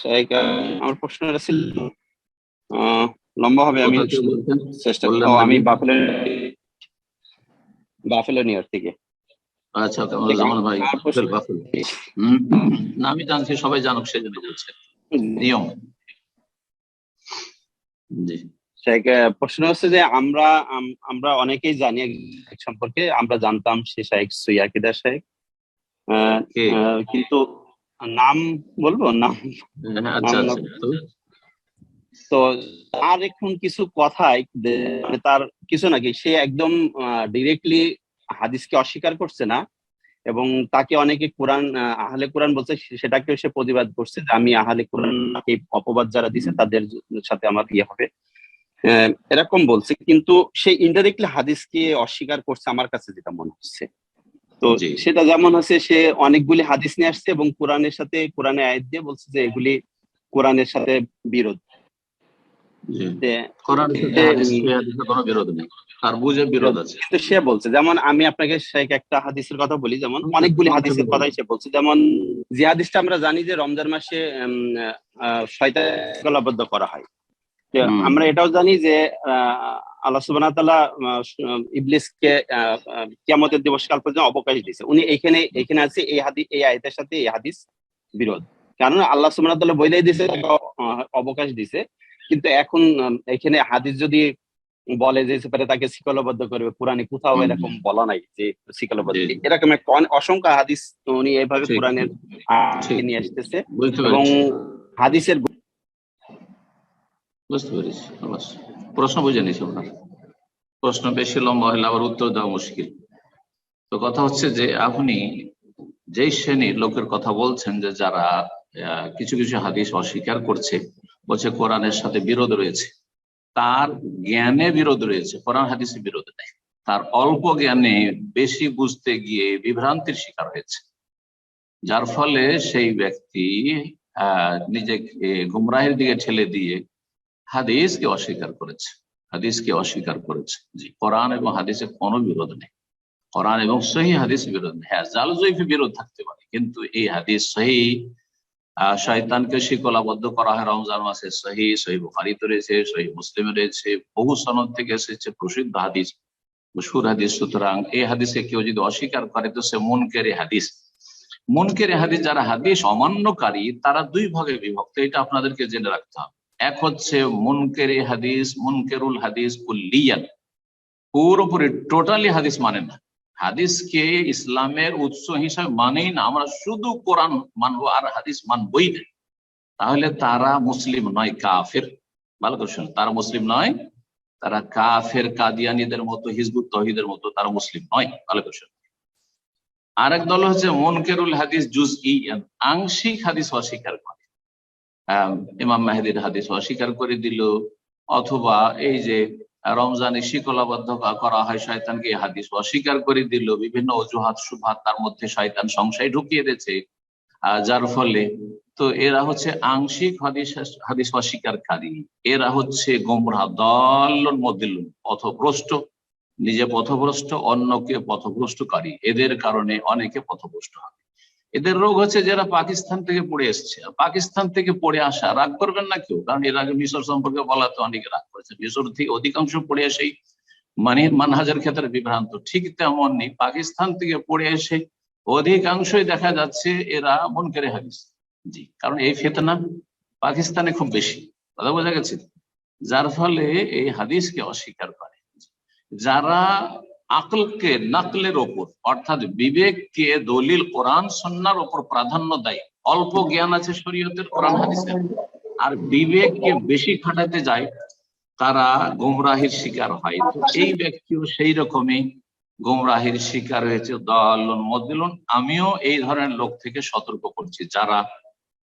শেখ, আমার প্রশ্নটা ছিল লম্বা হবে, আমি চেষ্টা করব। আমি বাফেলো নিউ ইয়র্ক থেকে। আচ্ছা, ভাই না, আমি জানছি, সবাই জানুক সেজন্য বলছে নিয়ম। জি শেখ, প্রশ্ন হচ্ছে যে আমরা অনেকেই জানি সম্পর্কে, আমরা জানতাম সে শেখ সুইয়াকিদা শেখ, কিন্তু নাম বলবো নাম? আচ্ছা, তো আর এখন কিছু কথাই তার কিছু নাকি সে একদম ডিরেক্টলি হাদিসকে অস্বীকার করছে না, এবং তাকে অনেকে কোরআন আহলে কোরআন বলছে, সেটাকেও সে প্রতিবাদ করছে যে আমি আহলে কোরআন অপবাদ যারা দিছে তাদের সাথে আমার ইয়ে হবে, এরকম বলছে। কিন্তু সে ইনডাইরেক্টলি হাদিসকে অস্বীকার করছে আমার কাছে যেটা মনে হচ্ছে। তো সেটা যেমন হচ্ছে, সে অনেকগুলি হাদিস নিয়ে আসছে এবং কোরআনের সাথে, কোরআনে আয়াত দিয়ে বলছে যে এগুলি কোরআনের সাথে বিরোধ। কিন্তু সে বলছে, যেমন আমি আপনাকে একটা হাদিসের কথা বলি, যেমন অনেকগুলি হাদিসের কথাই সে বলছে। যেমন যে হাদিসটা আমরা জানি যে রমজান মাসে শয়তানকে গলাবদ্ধ করা হয়, আমরা এটাও জানি যে আল্লাহ সুবহানাহু ওয়া তাআলা ইবলিসকে কিয়ামতের দিবস কাল পর্যন্ত অবকাশ দিয়েছে। উনি এখানে আছে এই আয়াতের সাথে এই হাদিস বিরোধ, কারণ আল্লাহ সুবহানাহু ওয়া তাআলা বলেই দিয়েছে, অবকাশ দিয়েছে। কিন্তু এখন এখানে হাদিস যদি বলে যে তাকে শিকলবদ্ধ করবে, কোরআনে কোথাও এরকম বলা নাই যে শিকলবদ্ধ, এরকম একটা অসংখ্য হাদিস উনি এইভাবে কোরআনের নিয়ে আসতেছে। এবং হাদিসের বুঝতে পেরেছি, প্রশ্ন বুঝে নিয়েছি। আপনার প্রশ্ন বেশি লম্বা হলে আবার উত্তর দেওয়া মুশকিল। তো কথা হচ্ছে যে আপনি যেই শ্রেণীর লোকের কথা বলছেন যে যারা কিছু কিছু হাদিস অস্বীকার করছে, বলছে কোরআনের সাথে বিরোধ রয়েছে, তার জ্ঞানে বিরোধ রয়েছে, কোরআন হাদিসে বিরোধ নেই। তার অল্প জ্ঞানে বেশি বুঝতে গিয়ে বিভ্রান্তির শিকার হয়েছে, যার ফলে সেই ব্যক্তি নিজেকে গুমরাহের দিকে ঠেলে দিয়ে হাদিসকে অস্বীকার করেছে। জি, কোরআন এবং হাদিসের কোনো বিরোধ নেই, কোরআন এবং সহিহ হাদিস বিরোধ নেই। হ্যাঁ, জাল জয়ীফে বিরোধ থাকতে পারে, কিন্তু এই হাদিস সহিহ, শয়তানকে শিকলাবদ্ধ করা হয় রমজান মাসে, সহিহ বুখারীতে রয়েছে, সহিহ মুসলিমে রয়েছে, বহু সনদ থেকে এসেছে, প্রসিদ্ধ হাদিস, মশহুর হাদিস। সুতরাং এই হাদিসে কেউ যদি অস্বীকার করে তো সে মুনকারে হাদিস। মুনকারে হাদিস যারা হাদিস অমান্যকারী, তারা দুই ভাগে বিভক্ত, এটা আপনাদেরকে জেনে রাখতে হবে। এক হচ্ছে মুনকারে হাদিস, মুনকারুল হাদিস কুল্লিয়ান, পুরোপুরি টোটালি হাদিস মানে না, হাদিসকে ইসলামের উৎস হিসাবে মানেই না, আমরা শুধু কোরআন মানবো আর হাদিস মানবই না, তাহলে তারা মুসলিম নয়, কাফের। ভালো করে শুনুন, তারা মুসলিম নয়, তারা কাফের, কাদিয়ানীদের মতো, হিজবুত তাওহীদের মতো, তারা মুসলিম নয়। ভালো করে শুনুন। আরেক দল হচ্ছে মুনকারুল হাদিস জুজইয়ান, আংশিক হাদিস অস্বীকার করে, ইমাম মেহেদীর হাদিস অস্বীকার করে দিল, অথবা এই যে রমজানে শিকলাবদ্ধ করা হয় শয়তানকে, হাদিস অস্বীকার করে দিল, বিভিন্ন অজুহাত শুবহাত তার মধ্যে শয়তান সংশয় ঢুকিয়ে দিয়েছে, যার ফলে তো এরা হচ্ছে আংশিক হাদিস অস্বীকারী, এরা হচ্ছে গোমরাহ, দাল্লুন মুদিল্লুন, পথভ্রষ্ট, নিজে পথভ্রষ্ট, অন্যকে পথভ্রষ্টকারী। এদের কারণে অনেকে পথভ্রষ্ট হয়। এদের রোগ হচ্ছে যারা পাকিস্তান থেকে পড়ে এসছে। পাকিস্তান থেকে পড়ে আসা, রাগ করবেন না কেউ, কারণ এর আগে মিশর সম্পর্কে বলাতে অনেকে রাগ করেছে। মিশর থেকে অধিকাংশ পড়ে এসেই মানহাজের ক্ষেত্রে বিভ্রান্ত। ঠিক তেমনই পাকিস্তান থেকে পড়ে এসে অধিকাংশই দেখা যাচ্ছে এরা মুনকারে হাদিস। জি, কারণ এই ফিতনা পাকিস্তানে খুব বেশি, কথা বোঝা গেছে, যার ফলে এই হাদিসকে অস্বীকার করে। যারা আকলকে নাকলের ওপর, অর্থাৎ বিবেককে দলিল কোরআন সুন্নাহর ওপর প্রাধান্য দেয়, অল্প জ্ঞান আছে শরীয়তের, কোরআন হাদিসের, আর বিবেককে বেশি খাটাতে যায়, তারা গোমরাহির শিকার হয়। তো এই ব্যক্তিও সেই রকমই গোমরাহির শিকার হয়েছে, দাল্লুন মুদিল্লুন। আমিও এই ধরনের লোক থেকে সতর্ক করছি, যারা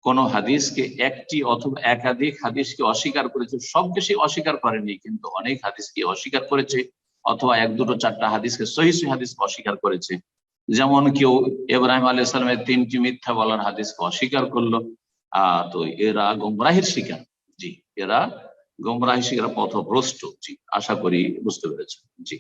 কোন হাদিসকে, একটি অথবা একাধিক হাদিসকে অস্বীকার করেছে, সব বেশি অস্বীকার করেনি, কিন্তু অনেক হাদিসকে অস্বীকার করেছে, অথবা এক দুটো চারটা হাদিসকে, সহিহ হাদিসকে অস্বীকার করেছে। যেমন কেউ ইব্রাহিম আলাইহিস সালামের 3টি মিথ্যা বলার হাদিসকে অস্বীকার করলো, তো এরা গোমরাহির শিকার। জি, এরা গোমরাহির শিকার, পথভ্রষ্ট। জি, আশা করি বুঝতে পেরেছেন। জি।